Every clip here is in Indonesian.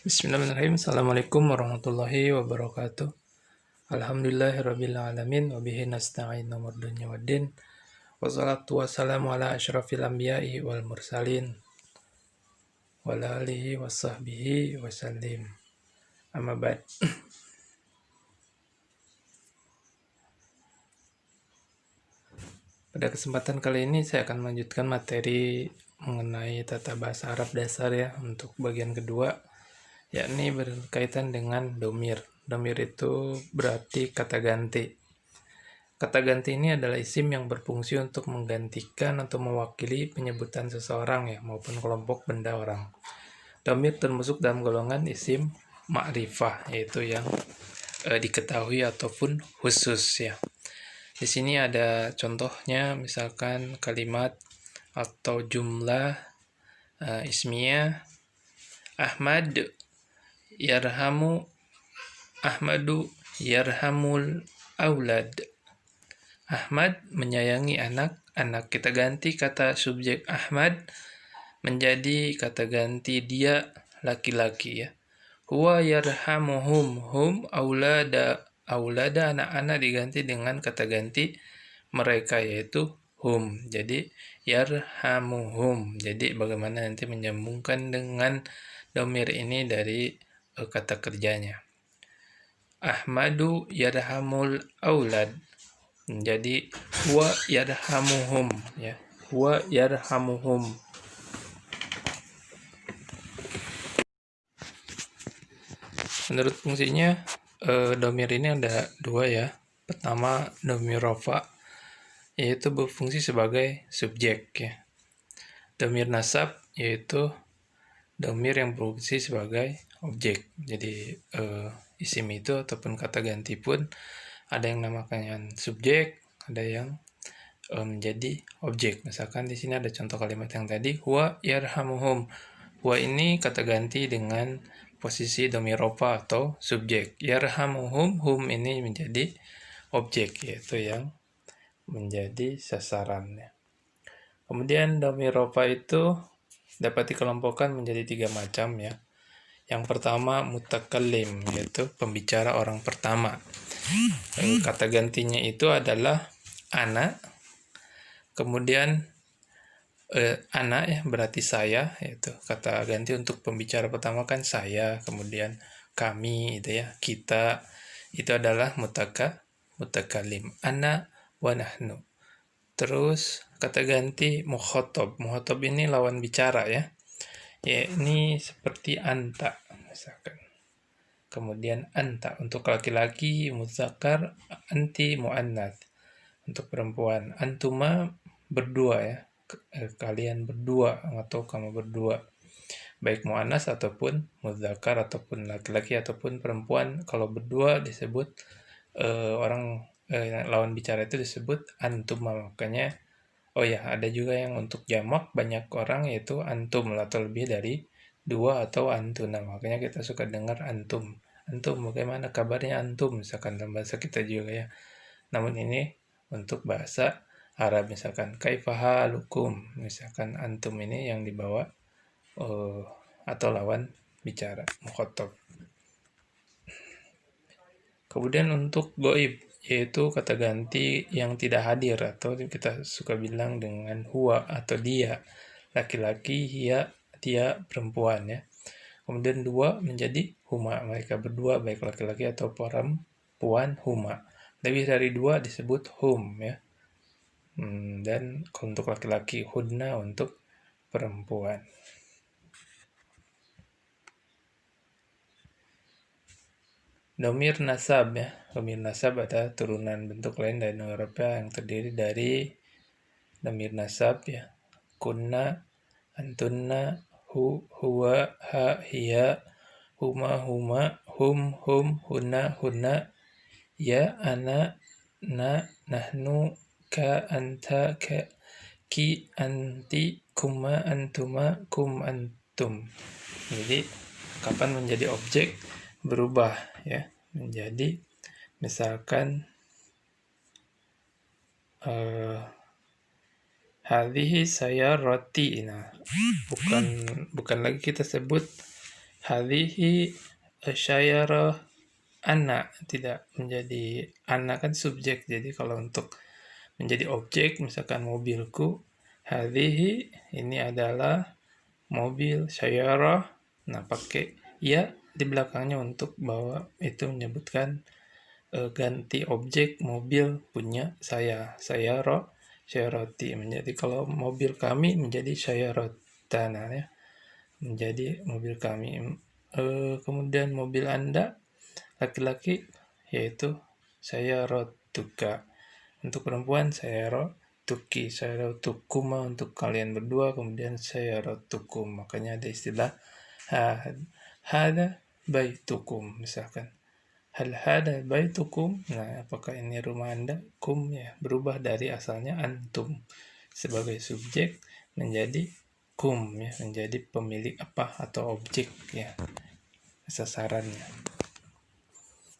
Bismillahirrahmanirrahim. Assalamualaikum warahmatullahi wabarakatuh. Alhamdulillahirabbil alamin wa bihi nasta'in umur dunya waddin. Wassalatu wassalamu ala asyrafil anbiya'i wal mursalin wa ala alihi washabbihi wasallim. Amma ba'd. Pada kesempatan kali ini saya akan melanjutkan materi mengenai tata bahasa Arab dasar ya untuk bagian kedua, yakni berkaitan dengan domir. Domir itu berarti kata ganti. Kata ganti ini adalah isim yang berfungsi untuk menggantikan atau mewakili penyebutan seseorang ya maupun kelompok benda orang. Domir termasuk dalam golongan isim ma'rifah, yaitu yang diketahui ataupun khusus ya. Di sini ada contohnya, misalkan kalimat atau jumlah ismiyah Ahmad yarhamu Ahmadu yarhamul aulad. Ahmad menyayangi anak-anak. Kita ganti kata subjek Ahmad menjadi kata ganti dia laki-laki ya. Huwa yarhamuhum, hum aulada. Aulada anak-anak diganti dengan kata ganti mereka yaitu hum. Jadi yarhamuhum. Jadi bagaimana nanti menyambungkan dengan domir ini dari kata kerjanya. Ahmadu yarhamul aulad. Jadi huwa yarhamuhum ya. Huwa yarhamuhum. Menurut fungsinya domir ini ada dua ya. Pertama domir rafa, yaitu berfungsi sebagai subjek ya. Domir nasab yaitu domir yang berfungsi sebagai objek. Jadi isim itu ataupun kata ganti pun ada yang namakannya subjek, ada yang menjadi objek. Misalkan di sini ada contoh kalimat yang tadi, huwa yarhamuhum. Huwa ini kata ganti dengan posisi domir rofa atau subjek. Yarhamuhum, hum ini menjadi objek, yaitu yang menjadi sasarannya. Kemudian domir rofa itu dapat dikelompokkan menjadi 3 macam ya. Yang pertama mutakallim, yaitu pembicara orang pertama. Kata gantinya itu adalah ana. Kemudian anak ya berarti saya, yaitu kata ganti untuk pembicara pertama kan saya, kemudian kami itu ya, kita, itu adalah mutakalim, ana wa nahnu. Terus kata ganti mukhotob. Mukhotob ini lawan bicara ya. Ya ini seperti anta misalkan. Kemudian anta untuk laki-laki muzakkar, anti muannats. Untuk perempuan antuma berdua ya. Kalian berdua atau kamu berdua, baik muannas ataupun muzakkar ataupun laki-laki ataupun perempuan. Kalau berdua disebut lawan bicara itu disebut antuma. Makanya ada juga yang untuk jamak banyak orang yaitu antum atau lebih dari 2 atau antuna. Makanya kita suka dengar antum. Antum bagaimana kabarnya antum misalkan dalam bahasa kita juga ya. Namun ini untuk bahasa Arab misalkan kaifahalukum, misalkan antum ini yang dibawa atau lawan bicara mukhotob. Kemudian untuk goib, yaitu kata ganti yang tidak hadir atau kita suka bilang dengan huwa atau dia laki-laki, dia perempuan ya. Kemudian 2 menjadi huma, mereka berdua baik laki-laki atau perempuan huma. Lebih dari 2 disebut hum ya. Dan untuk laki-laki hudna untuk perempuan. Domir nasab ya. Domir nasab ada turunan bentuk lain dari Eropa yang terdiri dari domir nasab ya. Kunna, antunna, huwa, ha, hiya, huma, hum, hunna, ya, ana, na, nahnu, ka, anta, ki, anti, kuma, antuma, kum, antum. Jadi kapan menjadi objek berubah ya menjadi misalkan hadhihi saya roti. Nah, bukan lagi kita sebut Hadhihi asyarah anak, tidak menjadi anak kan subjek. Jadi kalau untuk menjadi objek, misalkan mobilku, hadhihi ini adalah mobil, syarah. Nah, pakai ya di belakangnya untuk bahwa itu menyebutkan ganti objek mobil punya saya syaroti menjadi kalau mobil kami menjadi syarotana ya, menjadi mobil kami. Kemudian mobil Anda laki-laki yaitu sayarotuka, untuk perempuan sayarotuki, sayarotukuma untuk kalian berdua, kemudian sayarotukum, makanya ada istilah hada baitukum, misalkan hal hada baitukum. Nah, apakah ini rumah Anda? Kum ya berubah dari asalnya antum sebagai subjek menjadi kum ya, menjadi pemilik apa atau objek ya, sasarannya.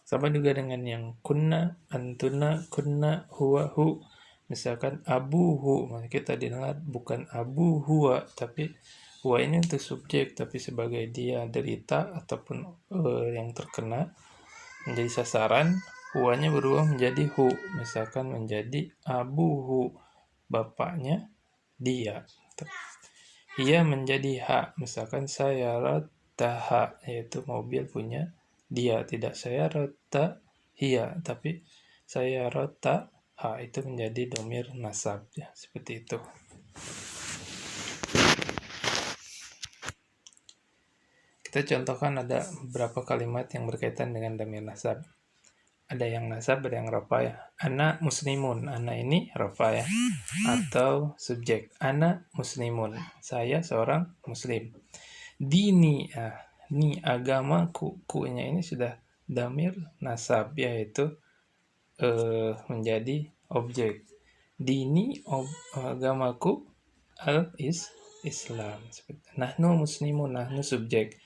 Sama juga dengan yang kunna, antuna, kunna, huwa, hu. Misalkan abuhu, maka kita dengar bukan abu huwa, tapi huwa ini untuk subjek, tapi sebagai dia derita ataupun yang terkena menjadi sasaran, huwanya berubah menjadi hu. Misalkan menjadi abuhu, bapaknya dia. Ia menjadi ha, misalkan saya rataha, yaitu mobil punya dia, tidak saya rota hia, tapi saya rota ha, itu menjadi domir nasab ya, seperti itu. Kita contohkan ada beberapa kalimat yang berkaitan dengan domir nasab. Ada yang nasab, ada yang rafa ya. Ana muslimun, ana ini rafa ya, atau subjek. Ana muslimun, saya seorang muslim. Dini, ni agamaku, ku-nya ini sudah damir nasab, yaitu menjadi objek. Dini agamaku Islam. Nahnu muslimun, nahnu subjek.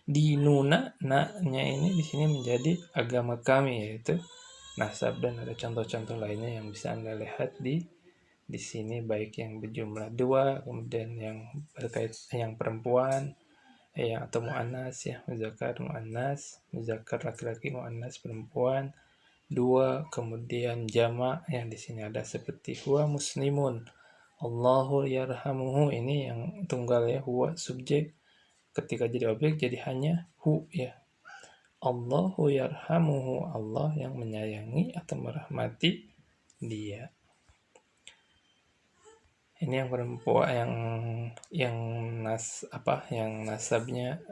Dinuna, na-nya ini di sini menjadi agama kami, yaitu nasab, dan ada contoh-contoh lainnya yang bisa Anda lihat di sini, baik yang berjumlah 2, kemudian yang berkait yang perempuan ya, atau muannas ya, muzakkar muannas, muzakkar laki-laki, muannas perempuan, 2, kemudian jamak yang di sini ada seperti huwa muslimun, Allahu yarhamuhu, ini yang tunggal ya, huwa subjek, ketika jadi objek jadi hanya hu ya. Allahu yarhamuhu, Allah yang menyayangi atau merahmati dia. Ini yang perempuan, yang nasabnya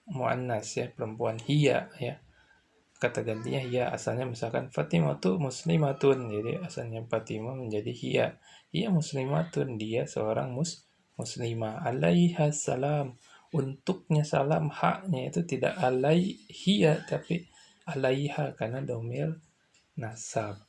muannas ya, perempuan, hiya ya. Kata gantinya hiya, asalnya misalkan Fatimatu muslimatun, jadi asalnya Fatimah menjadi hiya. Hiya muslimatun, dia seorang muslimah. Alaiha salam, untuknya salam, haknya itu tidak alaihiya tapi alaiha, karena domir nasab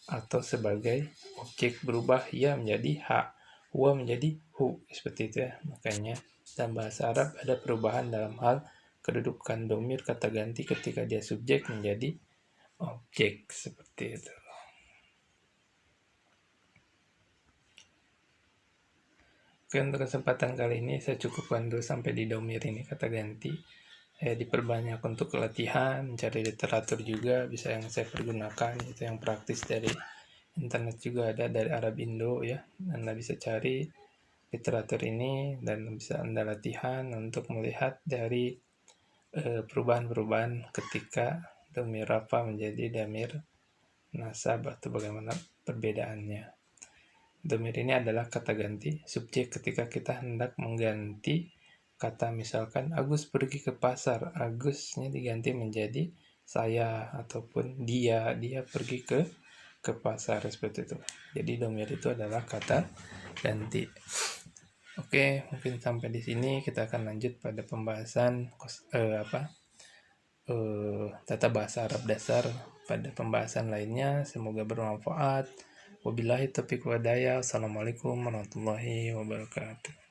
atau sebagai objek berubah ya menjadi ha, huwa menjadi hu, seperti itu ya. Makanya dalam bahasa Arab ada perubahan dalam hal kedudukan domir kata ganti ketika dia subjek menjadi objek, seperti itu. Oke, untuk kesempatan kali ini saya cukupkan dulu sampai di domir ini kata ganti. Diperbanyak untuk latihan, mencari literatur juga bisa yang saya pergunakan, itu yang praktis dari internet juga ada, dari Arab Indo ya. Anda bisa cari literatur ini dan bisa Anda latihan untuk melihat dari perubahan-perubahan ketika domir rafa menjadi domir nasab atau bagaimana perbedaannya. Domir ini adalah kata ganti subjek ketika kita hendak mengganti kata, misalkan Agus pergi ke pasar, Agusnya diganti menjadi saya, ataupun dia pergi ke pasar, seperti itu. Jadi domir itu adalah kata ganti. Oke, mungkin sampai di sini kita akan lanjut pada pembahasan tata bahasa Arab dasar pada pembahasan lainnya. Semoga bermanfaat. Wabillahi taufiq wal hidayah. Assalamualaikum warahmatullahi wabarakatuh.